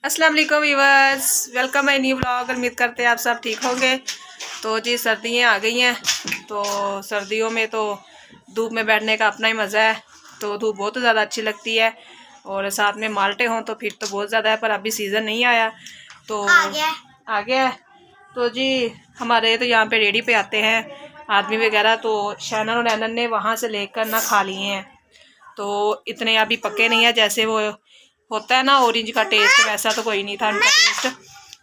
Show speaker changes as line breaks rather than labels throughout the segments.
अस्सलाम वालेकुम viewers, welcome my new blog. उम्मीद करते हैं आप सब ठीक होंगे। तो जी सर्दियाँ आ गई हैं, तो सर्दियों में तो धूप में बैठने का अपना ही मज़ा है। तो धूप बहुत ज़्यादा अच्छी लगती है और साथ में माल्टे हों तो फिर तो बहुत ज़्यादा है, पर अभी सीज़न नहीं आया तो आ गया है। तो जी हमारे तो यहाँ पे रेडी पे आते हैं आदमी वगैरह, तो शैनन और नैनन ने वहाँ से लेकर ना खा लिए हैं, तो इतने अभी पके नहीं है। जैसे वो होता है ना ऑरेंज का टेस्ट, वैसा तो कोई नहीं था उनका टेस्ट।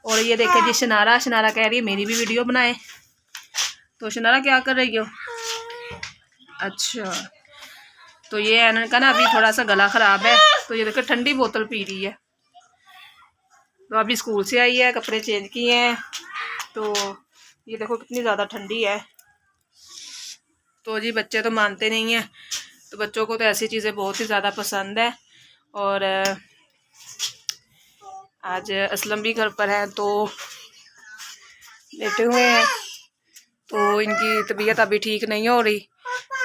और ये देखे जी शनारा शनारा कह रही है मेरी भी वीडियो बनाए। तो शनारा क्या कर रही हो? अच्छा, तो ये एनन का ना अभी थोड़ा सा गला ख़राब है, तो ये देखो ठंडी बोतल पी रही है। तो अभी स्कूल से आई है, कपड़े चेंज किए हैं, तो ये देखो कितनी ज़्यादा ठंडी है। तो जी बच्चे तो मानते नहीं हैं, तो बच्चों को तो ऐसी चीज़ें बहुत ही ज़्यादा पसंद है। और आज असलम भी घर पर है, तो लेटे हुए हैं। तो इनकी तबीयत अभी ठीक नहीं हो रही,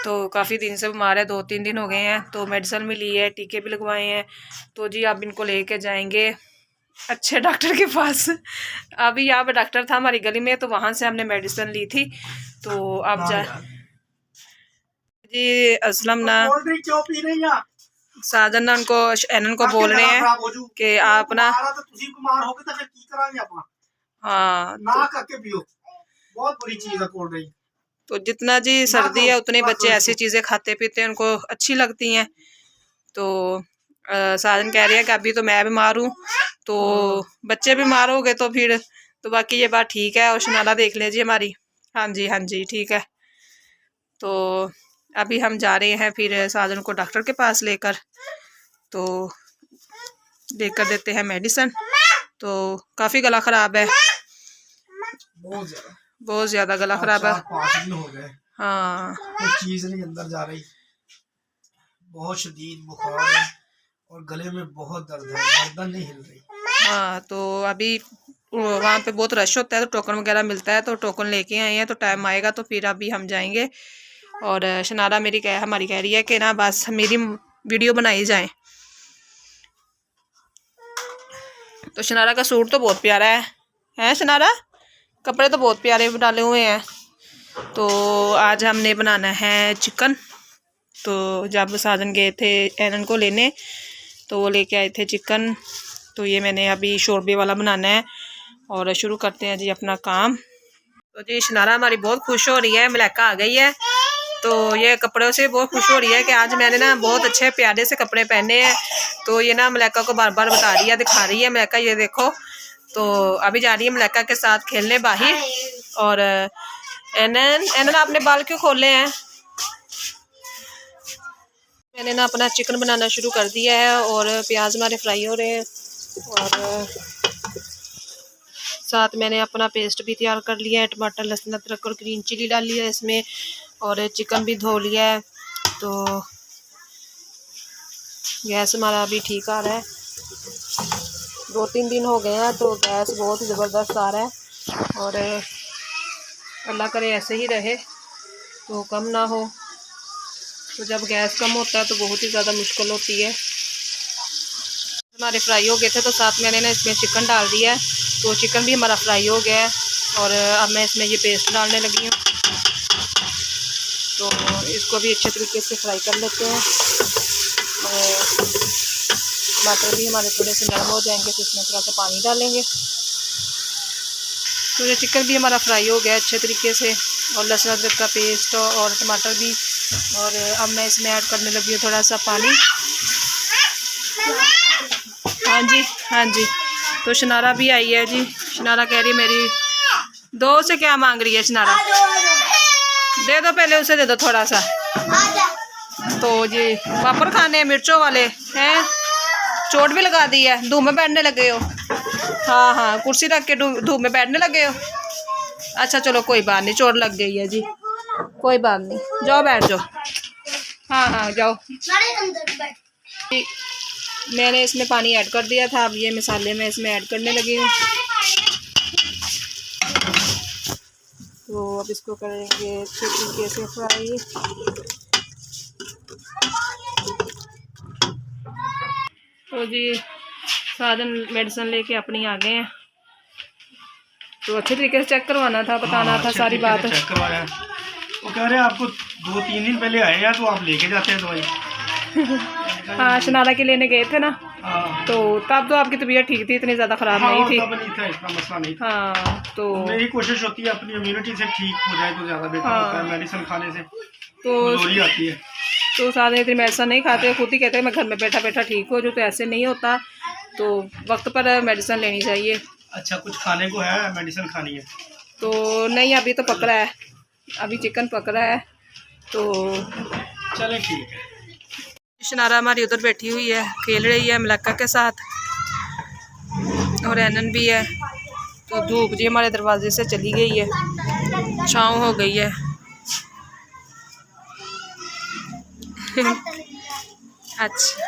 तो काफ़ी दिन से बीमार है, 2-3 दिन हो गए हैं। तो मेडिसिन भी ली है, टीके भी लगवाए हैं। तो जी अब इनको लेके जाएंगे अच्छे डॉक्टर के पास। अभी यहाँ पे डॉक्टर था हमारी गली में, तो वहाँ से हमने मेडिसिन ली थी। तो अब जा जी असलम ना साजन ना उनको एनन को बोल रहे हैं कि आप ना हाँ
बहुत बुरी चीज है कोल्ड ड्रिंक।
तो जितना जी सर्दी है उतने बच्चे ऐसी चीज़ें खाते पीते हैं, उनको अच्छी लगती हैं। तो साजन कह रही है कि अभी तो मैं बीमार हूँ, तो बच्चे बीमार हो गए तो फिर तो बाकी ये बात ठीक है। और शनाला देख लीजिए हमारी, हाँ जी हाँ जी ठीक है। तो अभी हम जा रहे हैं फिर साजन को डॉक्टर के पास लेकर, तो लेकर देते हैं मेडिसिन। तो काफ़ी गला ख़राब है, बहुत ज़्यादा गला ख़राब है।
4-5 दिन हो गए,
हाँ
कोई चीज़ नहीं अंदर जा रही, बहुत शदीद बुखार है और गले में बहुत दर्द है, गर्दन नहीं हिल रही।
हाँ तो अभी वहाँ पे बहुत रश होता है, तो टोकन वगैरह मिलता है, तो टोकन लेके आए हैं। तो टाइम आएगा तो फिर अभी हम जाएंगे। और शनारा हमारी कह रही है कि ना बस मेरी वीडियो बनाई जाए। तो शनारा का सूट तो बहुत प्यारा है शनारा, कपड़े तो बहुत प्यारे डाले हुए हैं। तो आज हमने बनाना है चिकन। तो जब साजन गए थे एनन को लेने, तो वो लेके आए थे चिकन। तो ये मैंने अभी शोरबे वाला बनाना है, और शुरू करते हैं जी अपना काम। तो जी शनारा हमारी बहुत खुश हो रही है, मलाइका आ गई है। तो ये कपड़ों से बहुत खुश हो रही है कि आज मैंने ना बहुत अच्छे प्यारे से कपड़े पहने हैं। तो ये ना मलाइका को बार बार बता रही है, दिखा रही है मलाइका ये देखो। तो अभी जा रही है मलाइका के साथ खेलने बाहर। और एनन एनन आपने बाल क्यों खोले हैं? मैंने ना अपना चिकन बनाना शुरू कर दिया है, और प्याज हमारे फ्राई हो रहे हैं, और साथ मैंने अपना पेस्ट भी तैयार कर लिया है। टमाटर लहसुन अदरक और ग्रीन चिली डाल लिया है इसमें, और चिकन भी धो लिया है। तो गैस हमारा अभी ठीक आ रहा है, 2-3 दिन हो गए हैं, तो गैस बहुत ज़बरदस्त आ रहा है। और अल्लाह करे ऐसे ही रहे, तो कम ना हो। तो जब गैस कम होता है तो बहुत ही ज़्यादा मुश्किल होती है। हमारे फ्राई हो गए थे, तो साथ मैंने ना इसमें चिकन डाल दिया है। तो चिकन भी हमारा फ्राई हो गया है, और अब मैं इसमें ये पेस्ट डालने लगी हूँ। तो इसको भी अच्छे तरीके से फ्राई कर लेते हैं। और टमाटर भी हमारे थोड़े से नरम हो जाएंगे, तो इसमें थोड़ा सा पानी डालेंगे। तो ये चिकन भी हमारा फ्राई हो गया अच्छे तरीके से, और लहसुन अदरक का पेस्ट और टमाटर भी। और अब मैं इसमें ऐड करने लगी हूँ थोड़ा सा पानी। हाँ जी हाँ जी। तो शनारा भी आई है जी। शनारा कह रही है मेरी दो से क्या मांग रही है शनारा? दे दो पहले, उसे दे दो थोड़ा सा। तो जी पापड़ खाने हैं मिर्चों वाले हैं, चोट भी लगा दी है, धूप में बैठने लगे हो। हाँ हाँ कुर्सी रख के धूप में बैठने लगे हो। अच्छा चलो कोई बात नहीं, चोट लग गई है जी, कोई बात नहीं, जाओ बैठ जाओ। हाँ हाँ जाओ। मैंने इसमें पानी ऐड कर दिया था, अब ये मसाले मैं इसमें ऐड करने लगी हूँ। तो अब इसको करेंगे अच्छे तरीके से फ्राई। तो जी साधन मेडिसिन लेके अपनी आ गए हैं, तो अच्छे तरीके से चेक करवाना था, बताना था सारी बात।
चेक करवाया, वो कह रहे हैं आपको 2-3 दिन पहले आए हैं तो आप लेके जाते हैं दवाई।
हाँ, शनारा के लेने गए थे ना,
हाँ,
तो तब तो आपकी तबीयत ठीक थी, इतनी ज़्यादा ख़राब नहीं थी।
तब नहीं था, इतना मसला नहीं था।
हाँ, तो
मेरी कोशिश होती है अपनी इम्यूनिटी से ठीक हो जाए तो ज़्यादा बेहतर होता है, मेडिसिन खाने से
तो
कमजोरी आती है।
तो सारे इतनी मेडिसिन नहीं खाते, खुद ही कहते हैं मैं घर में बैठा बैठा ठीक हो जाऊँ, तो ऐसे नहीं होता, तो वक्त पर मेडिसिन लेनी चाहिए।
अच्छा, कुछ खाने को है, मेडिसिन खानी है?
तो नहीं, अभी तो पक रहा है, अभी चिकन पक रहा है, तो
चले ठीक है।
शनारा हमारी उधर बैठी हुई है, खेल रही है मलक्का के साथ, और एनन भी है। तो धूप जी हमारे दरवाजे से चली गई है, छाँव हो गई है। अच्छा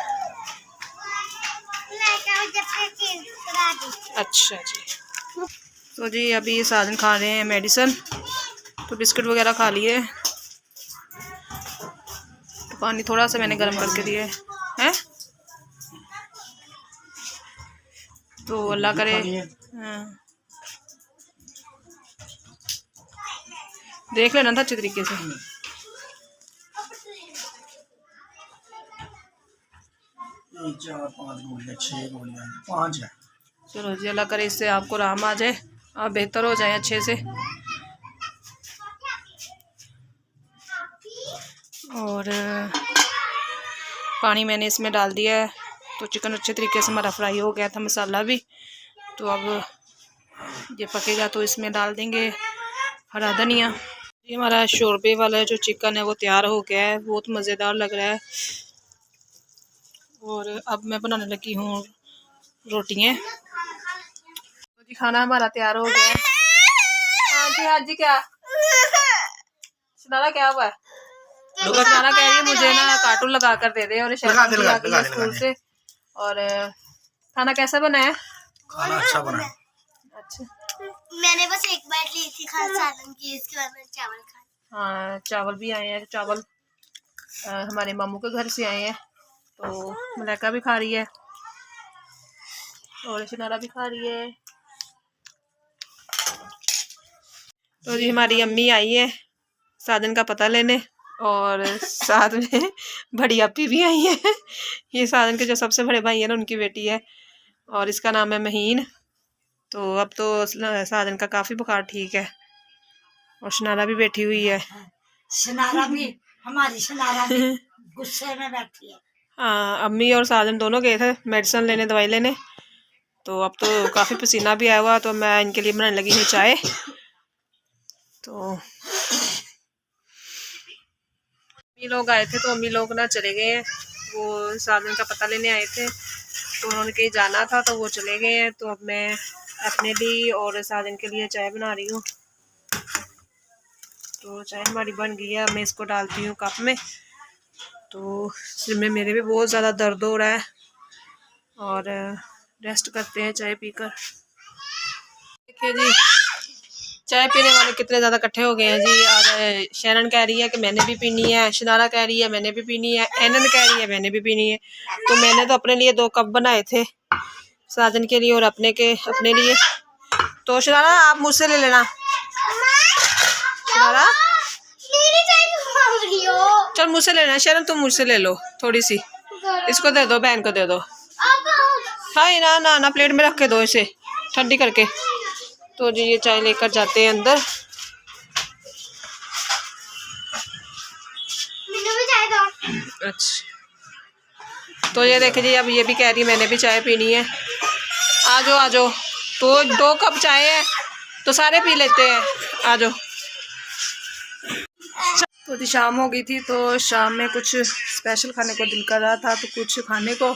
अच्छा जी। तो जी अभी साधन खा रहे हैं मेडिसिन, तो बिस्किट वगैरह खा लिए, तो पानी थोड़ा सा मैंने गर्म करके दिया है, तो अल्लाह करे। हाँ, देख लेना था अच्छे तरीके से।
4-5 गोलियाँ, 6 गोलियाँ, 5 है।
चलो जी, अल्लाह करे इससे आपको आराम आ जाए, आप बेहतर हो जाए अच्छे से। और पानी मैंने इसमें डाल दिया है, तो चिकन अच्छे तरीके से हमारा फ्राई हो गया था, मसाला भी। तो अब ये पकेगा तो इसमें डाल देंगे हरा धनिया। ये हमारा शोरबे वाला जो चिकन है वो तैयार हो गया है, बहुत मज़ेदार लग रहा है। और अब मैं बनाने लगी हूँ रोटियाँ। तो जी खाना हमारा तैयार हो गया है। हाँ जी क्या सुनारा, क्या हुआ है? सुनारा कह रही है मुझे ना कार्टून लगा कर दे दे, और स्कूल से। और खाना कैसा बना है?
खाना अच्छा बना है।
अच्छा,
मैंने बस एक बार ली थी सालन की, इसके बाद मैंने चावल खाए।
हाँ, चावल भी आए हैं, चावल हमारे मामू के घर से आए हैं, तो मलाइका भी खा रही है और शनारा भी खा रही है। तो जी हमारी अम्मी आई है साधन का पता लेने, और साथ में बड़ी अपी भी आई है। ये साधन के जो सबसे बड़े भाई है ना, उनकी बेटी है, और इसका नाम है महीन। तो अब तो साधन का काफ़ी बुखार ठीक है, और शनारा भी बैठी हुई है।
शनारा भी, हमारी शनारा भी गुस्से में बैठी है।
हाँ, अम्मी और साधन दोनों गए थे मेडिसिन लेने, दवाई लेने। तो अब तो काफ़ी पसीना भी आया हुआ, तो मैं इनके लिए बनाने लगी हूँ चाय। तो अम्मी लोग आए थे, तो अम्मी लोग ना चले गए हैं, वो साधन का पता लेने आए थे, तो उन्होंने कहीं जाना था, तो वो चले गए हैं। तो अब मैं अपने लिए और साधन के लिए चाय बना रही हूँ। तो चाय हमारी बन गई है, मैं इसको डालती हूँ कप में। तो सिर में मेरे भी बहुत ज़्यादा दर्द हो रहा है, और रेस्ट करते हैं चाय पीकर। देखिए जी, चाय पीने वाले कितने ज़्यादा इकट्ठे हो गए हैं जी। आज शैरन कह रही है कि मैंने भी पीनी है, शनारा कह रही है मैंने भी पीनी है, एनन कह रही है मैंने भी पीनी है। तो मैंने तो अपने लिए 2 कप बनाए थे, साजन के लिए और अपने लिए। तो शनारा आप मुझसे ले लेना। शनारा चल मुझसे लेना, शैरन तुम मुझसे ले लो थोड़ी सी, इसको दे दो, बहन को दे दो। हाँ ना ना ना, प्लेट में रख के दो इसे ठंडी करके। तो जी ये चाय लेकर जाते हैं अंदर। अच्छा, तो ये देखे जी, अब ये भी कह रही है मैंने भी चाय पीनी है। आ जाओ, तो 2 कप चाय है तो सारे पी लेते हैं, आ जाओ। तो जी शाम हो गई थी, तो शाम में कुछ स्पेशल खाने को दिल कर रहा था, तो कुछ खाने को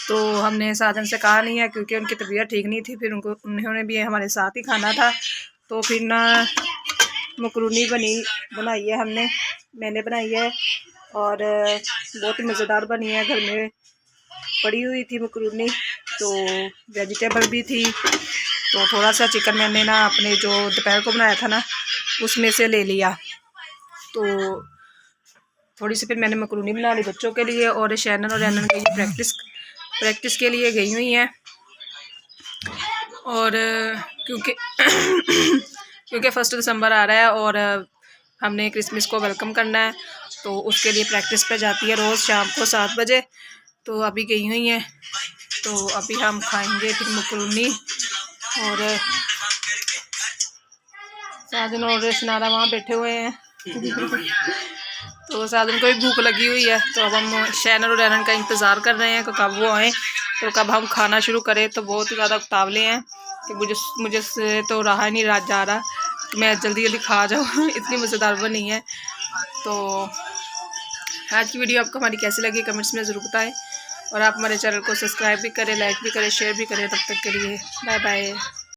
तो हमने साजन से कहा नहीं है, क्योंकि उनकी तबीयत ठीक नहीं थी, फिर उन्होंने भी हमारे साथ ही खाना था। तो फिर ना मकरूनी बनाई है हमने, मैंने बनाई है, और बहुत ही मज़ेदार बनी है। घर में पड़ी हुई थी मकरूनी, तो वेजिटेबल भी थी, तो थोड़ा सा चिकन मैंने ना अपने जो दोपहर को बनाया था ना, उसमें से ले लिया। तो थोड़ी सी फिर मैंने मकरूनी बना ली बच्चों के लिए, और शैनन और रैनन के लिए प्रैक्टिस के लिए गई हुई हैं। और क्योंकि क्योंकि 1 दिसंबर आ रहा है और हमने क्रिसमस को वेलकम करना है, तो उसके लिए प्रैक्टिस पे जाती है रोज़ शाम को 7 बजे। तो अभी गई हुई हैं, तो अभी हम खाएंगे फिर मकरूनी। और साजन और शनारा वहाँ बैठे हुए हैं तो साजन को भी भूख लगी हुई है, तो अब हम शैनर और एरन का इंतज़ार कर रहे हैं कि कब वो आएँ तो कब हम खाना शुरू करें। तो बहुत ही ज़्यादा उतावले हैं कि मुझे से तो रहा नहीं जा रहा कि मैं जल्दी जल्दी खा जाऊँ इतनी मज़ेदार बनी है। तो आज की वीडियो आपको हमारी कैसी लगी कमेंट्स में ज़रूर बताएं, और आप हमारे चैनल को सब्सक्राइब भी करें, लाइक भी करें, शेयर भी करें। तब तक के लिए बाय बाय।